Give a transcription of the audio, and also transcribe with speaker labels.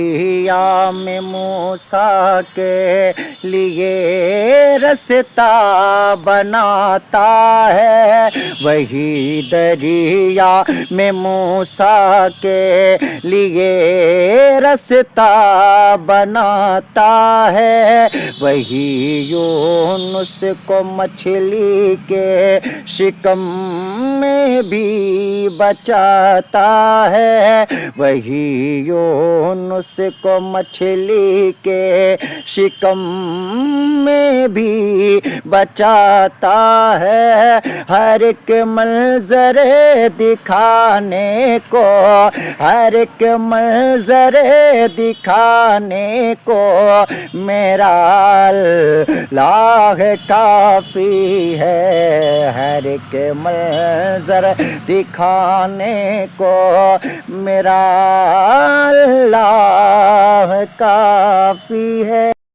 Speaker 1: دریا میں موسیٰ کے لیے رستہ بناتا ہے، وہی دریا میں موسیٰ کے لیے رستہ بناتا ہے، وہی یونس کو مچھلی کے شکم میں بھی بچاتا ہے، وہی یونس کو مچھلی کے شکم میں بھی بچاتا ہے، ہر ایک منظر دکھانے کو، ہر ایک منظر دکھانے کو میرا اللہ کافی ہے، ہر ایک منظر دکھانے کو میرا اللہ کافی ہے۔